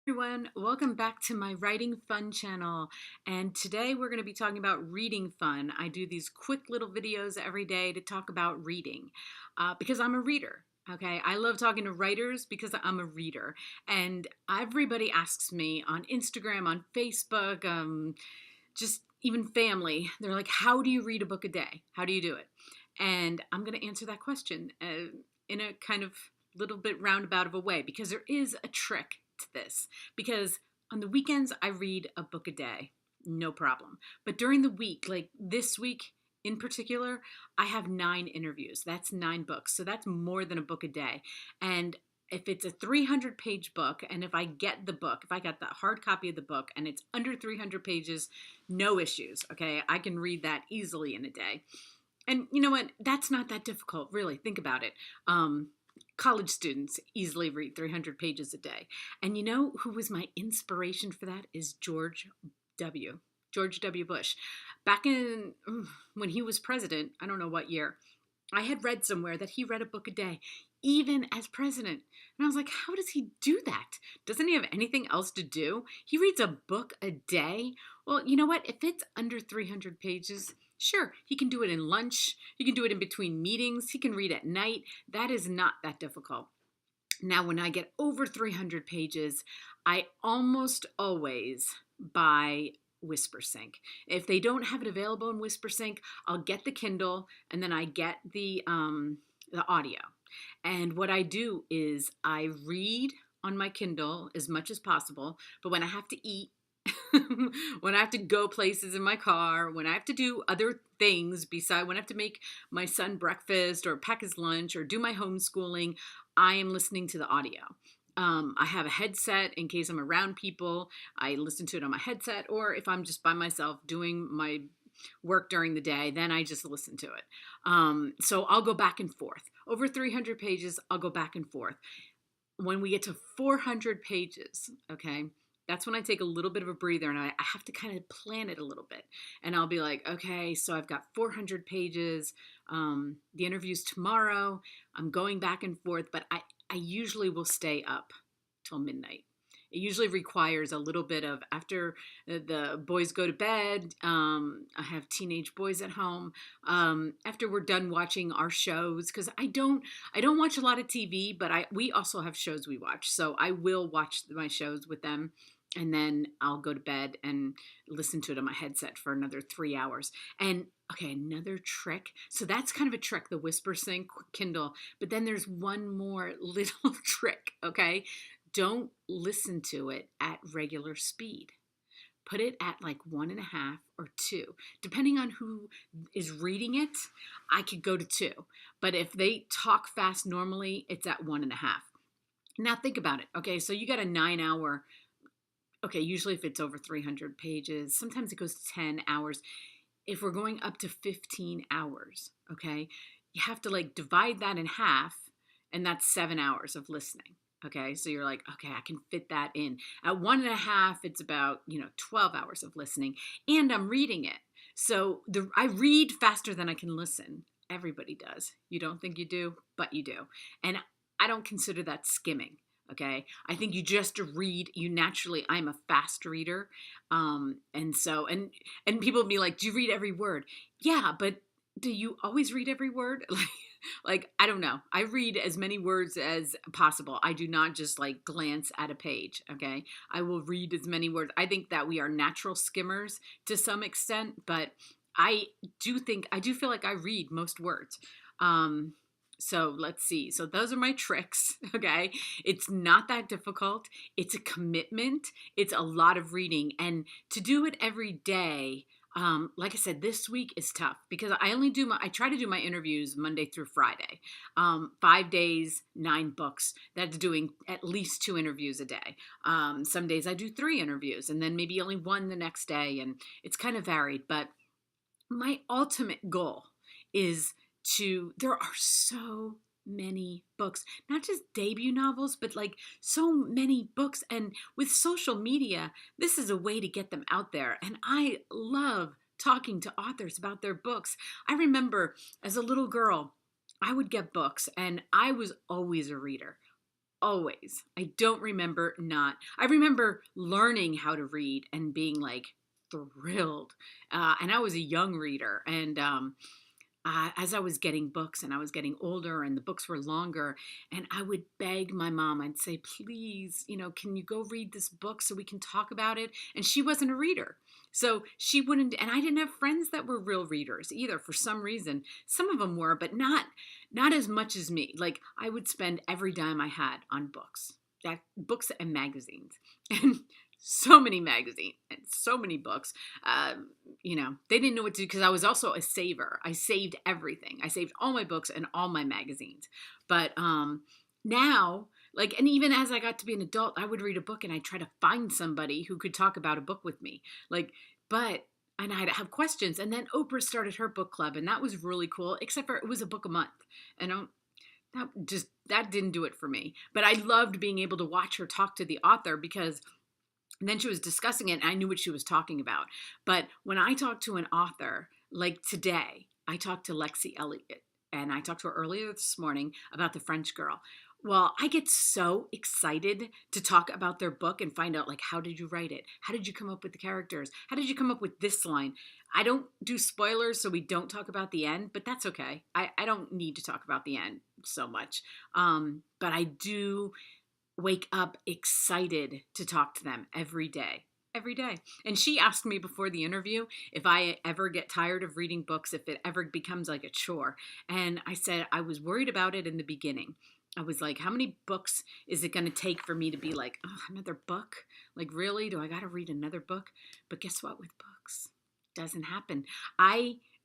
Everyone, welcome back to my Writing Fun channel. And today we're going to be talking about reading fun. I do these quick little videos every day to talk about reading because I'm a reader. Okay, I love talking to writers because I'm a reader. And everybody asks me on Instagram, on Facebook, just even family, they're like, how do you read a book a day? How do you do it? And I'm going to answer that question in a kind of little bit roundabout of a way because there is a trick to this. Because on the weekends, I read a book a day, no problem. But during the week, like this week in particular, I have 9 interviews. That's 9 books. So that's more than a book a day. And if it's a 300-page book, and if I get the book, if I got the hard copy of the book and it's under 300 pages, no issues, okay? I can read that easily in a day. And you know what? That's not that difficult, really. Think about it. College students easily read 300 pages a day. And you know who was my inspiration for that is George W. Bush. Back in when he was president, I don't know what year, I had read somewhere that he read a book a day, even as president. And I was like, how does he do that? Doesn't he have anything else to do? He reads a book a day. Well, you know what? If it's under 300 pages, sure, he can do it in lunch. He can do it in between meetings. He can read at night. That is not that difficult. Now, when I get over 300 pages, I almost always buy WhisperSync. If they don't have it available in WhisperSync, I'll get the Kindle and then I get the audio. And what I do is I read on my Kindle as much as possible, but when I have to eat, when I have to go places in my car, when I have to do other things beside, when I have to make my son breakfast or pack his lunch or do my homeschooling, I am listening to the audio. I have a headset in case I'm around people. I listen to it on my headset, or if I'm just by myself doing my work during the day, then I just listen to it. So I'll go back and forth. Over 300 pages, I'll go back and forth. When we get to 400 pages, okay, that's when I take a little bit of a breather and I have to kind of plan it a little bit. And I'll be like, okay, so I've got 400 pages. The interview's tomorrow. I'm going back and forth, but I usually will stay up till midnight. It usually requires a little bit of after the boys go to bed. I have teenage boys at home. After we're done watching our shows, because I don't watch a lot of TV, but we also have shows we watch. So I will watch my shows with them, and then I'll go to bed and listen to it on my headset for another 3 hours. And okay, another trick. So that's kind of a trick, the WhisperSync Kindle. But then there's one more little trick, okay? Don't listen to it at regular speed. Put it at like 1.5 or 2. Depending on who is reading it, I could go to 2. But if they talk fast normally, it's at 1.5. Now think about it. Okay, so you got a 9-hour, okay, usually if it's over 300 pages, sometimes it goes to 10 hours. If we're going up to 15 hours, okay, you have to like divide that in half, and that's 7 hours of listening. Okay, so you're like, okay, I can fit that in. At 1.5, it's about 12 hours of listening, and I'm reading it. So I read faster than I can listen. Everybody does. You don't think you do, but you do. And I don't consider that skimming. Okay, I think you just read. You naturally, I'm a fast reader, and so and people will be like, "Do you read every word?" Yeah, but do you always read every word? Like I don't know. I read as many words as possible. I do not just like glance at a page. Okay, I will read as many words. I think that we are natural skimmers to some extent, but I do feel like I read most words. So let's see. So those are my tricks. Okay. It's not that difficult. It's a commitment. It's a lot of reading. And to do it every day, like I said, this week is tough because I try to do my interviews Monday through Friday, 5 days, 9 books. That's doing at least 2 interviews a day. Some days I do 3 interviews and then maybe only 1 the next day. And it's kind of varied, but my ultimate goal is there are so many books, not just debut novels, but like so many books. And with social media, this is a way to get them out there. And I love talking to authors about their books. I remember as a little girl, I would get books and I was always a reader. always. I don't remember not. I remember learning how to read and being like thrilled. And I was a young reader. And as I was getting books and I was getting older and the books were longer, and I would beg my mom, I'd say, please, can you go read this book so we can talk about it? And she wasn't a reader. So she wouldn't, and I didn't have friends that were real readers either for some reason. Some of them were, but not as much as me. Like I would spend every dime I had on books, books and magazines. And so many magazines and so many books. They didn't know what to do because I was also a saver. I saved everything. I saved all my books and all my magazines. But now, like, and even as I got to be an adult, I would read a book and I'd try to find somebody who could talk about a book with me. And I'd have questions. And then Oprah started her book club, and that was really cool, except for it was a book a month. And that didn't do it for me. But I loved being able to watch her talk to the author because and then she was discussing it and I knew what she was talking about. But when I talk to an author, like today, I talked to Lexi Elliott and I talked to her earlier this morning about The French Girl. Well, I get so excited to talk about their book and find out, like, how did you write it? How did you come up with the characters? How did you come up with this line? I don't do spoilers, so we don't talk about the end, but that's okay. I don't need to talk about the end so much. But I do wake up excited to talk to them every day. Every day. And she asked me before the interview if I ever get tired of reading books, if it ever becomes like a chore. And I said I was worried about it in the beginning. I was like, how many books is it going to take for me to be like, oh, another book? Like, really? Do I got to read another book? But guess what? With books, it doesn't happen.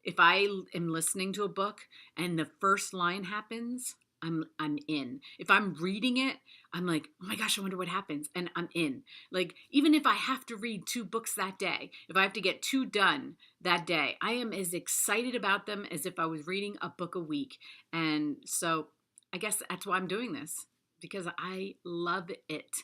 If I am listening to a book and the first line happens, I'm in. If I'm reading it, I'm like, oh my gosh, I wonder what happens. And I'm in. Like, even if I have to read 2 books that day, if I have to get 2 done that day, I am as excited about them as if I was reading a book a week. And so I guess that's why I'm doing this, because I love it.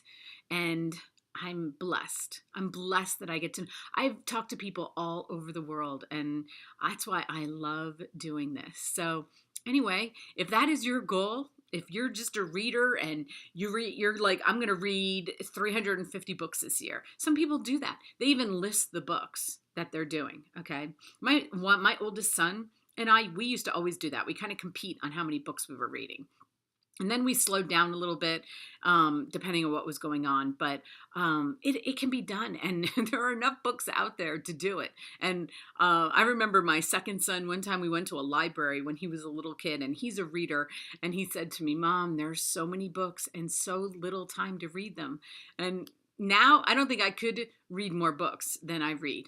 And I'm blessed. I'm blessed that I've talked to people all over the world, and that's why I love doing this. So anyway, if that is your goal, if you're just a reader and you're like, I'm going to read 350 books this year. Some people do that. They even list the books that they're doing. Okay. My oldest son and we used to always do that. We kind of compete on how many books we were reading. And then we slowed down a little bit, depending on what was going on. But it can be done. And there are enough books out there to do it. And I remember my second son, one time we went to a library when he was a little kid. And he's a reader. And he said to me, Mom, there's so many books and so little time to read them. And now I don't think I could read more books than I read.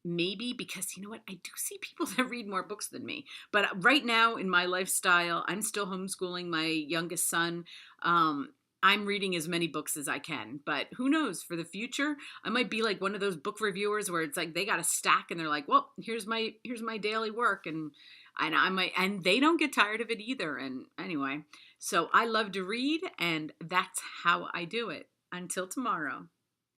Maybe because, you know what, I do see people that read more books than me. But right now in my lifestyle, I'm still homeschooling my youngest son. I'm reading as many books as I can. But who knows, for the future, I might be like one of those book reviewers where it's like they got a stack and they're like, well, here's my daily work. And I might, and they don't get tired of it either. And anyway, so I love to read, and that's how I do it. Until tomorrow.